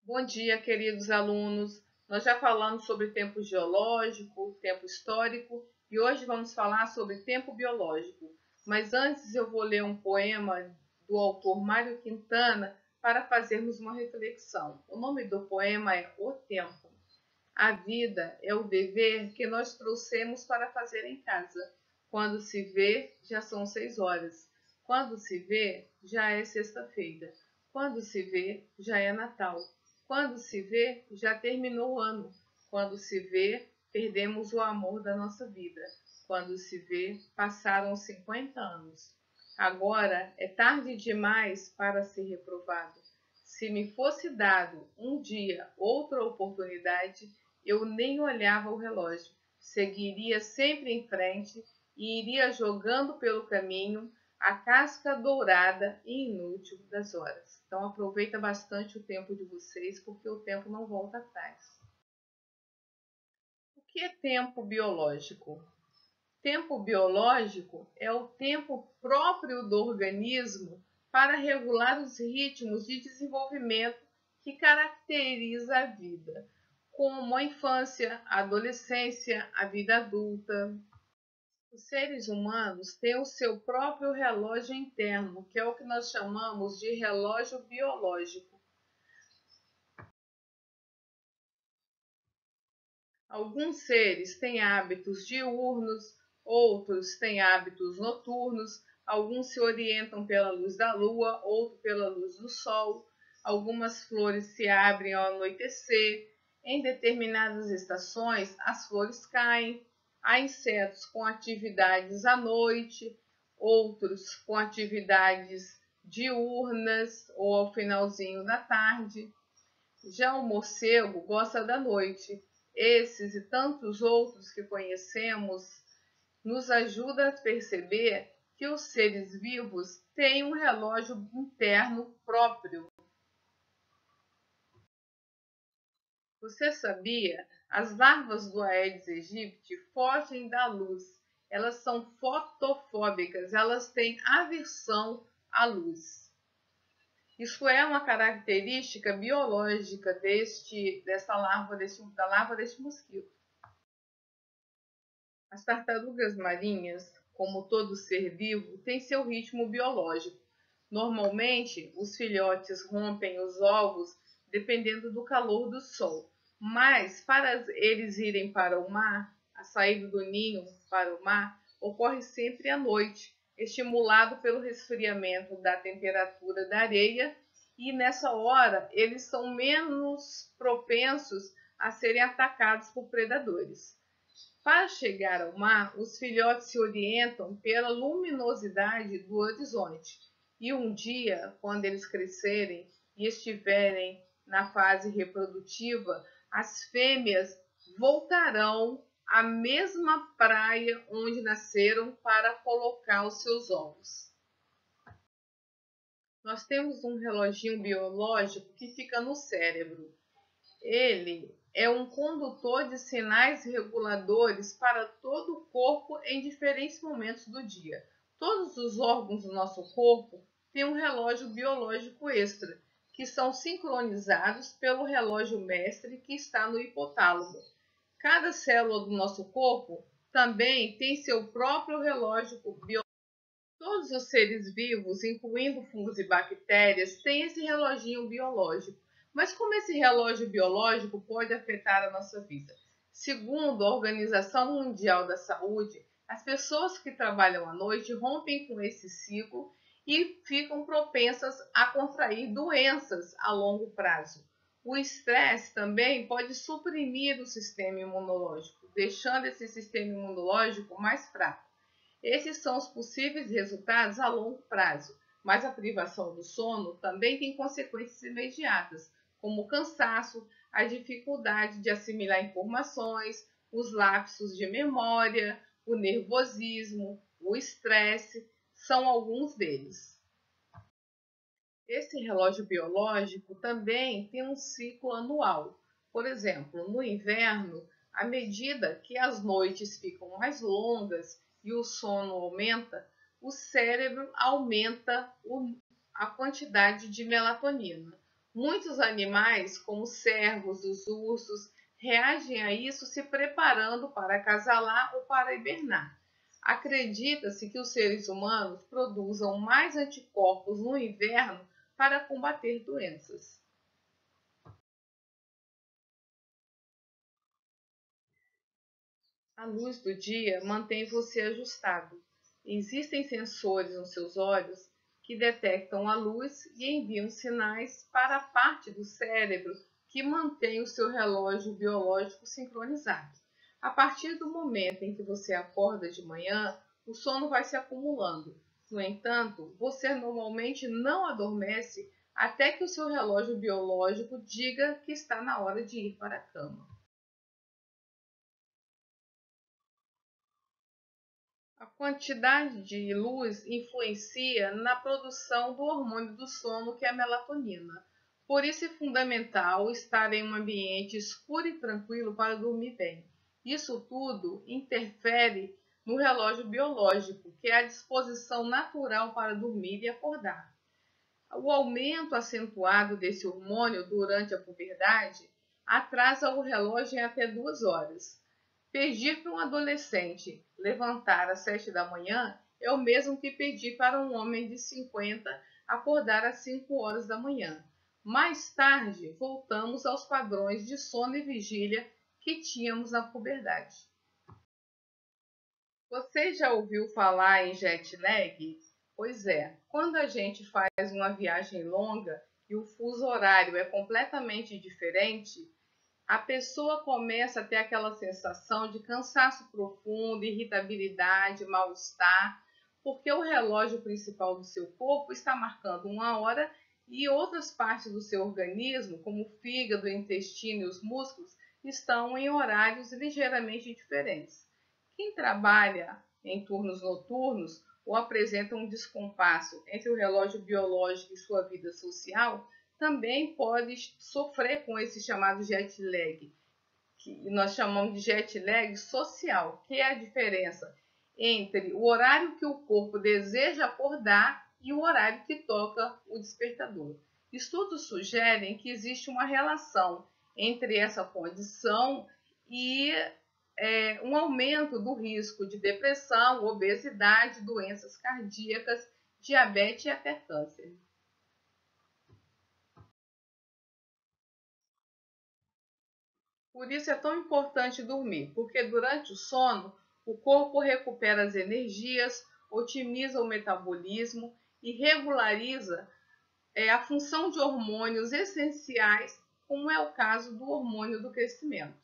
Bom dia, queridos alunos. Nós já falamos sobre tempo geológico, tempo histórico e hoje vamos falar sobre tempo biológico. Mas antes eu vou ler um poema do autor Mário Quintana para fazermos uma reflexão. O nome do poema é O Tempo. A vida é o dever que nós trouxemos para fazer em casa. Quando se vê, já são 6 horas. Quando se vê, já é sexta-feira. Quando se vê, já é Natal. Quando se vê, já terminou o ano. Quando se vê, perdemos o amor da nossa vida. Quando se vê, passaram 50 anos. Agora é tarde demais para ser reprovado. Se me fosse dado um dia outra oportunidade, eu nem olhava o relógio, seguiria sempre em frente e iria jogando pelo caminho a casca dourada e inútil das horas. Então aproveita bastante o tempo de vocês, porque o tempo não volta atrás. O que é tempo biológico? Tempo biológico é o tempo próprio do organismo para regular os ritmos de desenvolvimento que caracteriza a vida, como a infância, a adolescência, a vida adulta. Os seres humanos têm o seu próprio relógio interno, que é o que nós chamamos de relógio biológico. Alguns seres têm hábitos diurnos, outros têm hábitos noturnos, alguns se orientam pela luz da lua, outros pela luz do sol. Algumas flores se abrem ao anoitecer. Em determinadas estações, as flores caem. Há insetos com atividades à noite, outros com atividades diurnas ou ao finalzinho da tarde. Já o morcego gosta da noite. Esses e tantos outros que conhecemos nos ajudam a perceber que os seres vivos têm um relógio interno próprio. Você sabia? As larvas do Aedes aegypti fogem da luz. Elas são fotofóbicas, elas têm aversão à luz. Isso é uma característica biológica dessa larva, da larva deste mosquito. As tartarugas marinhas, como todo ser vivo, têm seu ritmo biológico. Normalmente, os filhotes rompem os ovos dependendo do calor do sol, mas para eles irem para o mar, a saída do ninho para o mar ocorre sempre à noite, estimulado pelo resfriamento da temperatura da areia, e nessa hora eles são menos propensos a serem atacados por predadores. Para chegar ao mar, os filhotes se orientam pela luminosidade do horizonte. E um dia, quando eles crescerem e estiverem na fase reprodutiva, as fêmeas voltarão à mesma praia onde nasceram para colocar os seus ovos. Nós temos um reloginho biológico que fica no cérebro. Ele é um condutor de sinais reguladores para todo o corpo em diferentes momentos do dia. Todos os órgãos do nosso corpo têm um relógio biológico extra, que são sincronizados pelo relógio mestre que está no hipotálamo. Cada célula do nosso corpo também tem seu próprio relógio biológico. Todos os seres vivos, incluindo fungos e bactérias, têm esse reloginho biológico. Mas como esse relógio biológico pode afetar a nossa vida? Segundo a Organização Mundial da Saúde, as pessoas que trabalham à noite rompem com esse ciclo e ficam propensas a contrair doenças a longo prazo. O estresse também pode suprimir o sistema imunológico, deixando esse sistema imunológico mais fraco. Esses são os possíveis resultados a longo prazo, mas a privação do sono também tem consequências imediatas, como o cansaço, a dificuldade de assimilar informações, os lapsos de memória, o nervosismo, o estresse, são alguns deles. Esse relógio biológico também tem um ciclo anual. Por exemplo, no inverno, à medida que as noites ficam mais longas e o sono aumenta, o cérebro aumenta a quantidade de melatonina. Muitos animais, como cervos, os ursos, reagem a isso se preparando para acasalar ou para hibernar. Acredita-se que os seres humanos produzam mais anticorpos no inverno para combater doenças. A luz do dia mantém você ajustado. Existem sensores nos seus olhos que detectam a luz e enviam sinais para a parte do cérebro que mantém o seu relógio biológico sincronizado. A partir do momento em que você acorda de manhã, o sono vai se acumulando. No entanto, você normalmente não adormece até que o seu relógio biológico diga que está na hora de ir para a cama. A quantidade de luz influencia na produção do hormônio do sono, que é a melatonina. Por isso é fundamental estar em um ambiente escuro e tranquilo para dormir bem. Isso tudo interfere no relógio biológico, que é a disposição natural para dormir e acordar. O aumento acentuado desse hormônio durante a puberdade atrasa o relógio em até 2 horas. Pedir para um adolescente levantar às 7 da manhã é o mesmo que pedir para um homem de 50 acordar às 5 horas da manhã. Mais tarde, voltamos aos padrões de sono e vigília que tínhamos na puberdade. Você já ouviu falar em jet lag? Pois é, quando a gente faz uma viagem longa e o fuso horário é completamente diferente, a pessoa começa a ter aquela sensação de cansaço profundo, irritabilidade, mal-estar, porque o relógio principal do seu corpo está marcando 1 hora e outras partes do seu organismo, como o fígado, o intestino e os músculos, estão em horários ligeiramente diferentes. Quem trabalha em turnos noturnos ou apresenta um descompasso entre o relógio biológico e sua vida social também pode sofrer com esse chamado jet lag, que nós chamamos de jet lag social, que é a diferença entre o horário que o corpo deseja acordar e o horário que toca o despertador. Estudos sugerem que existe uma relação entre essa condição e um aumento do risco de depressão, obesidade, doenças cardíacas, diabetes e até câncer. Por isso é tão importante dormir, porque durante o sono o corpo recupera as energias, otimiza o metabolismo e regulariza a função de hormônios essenciais, como é o caso do hormônio do crescimento.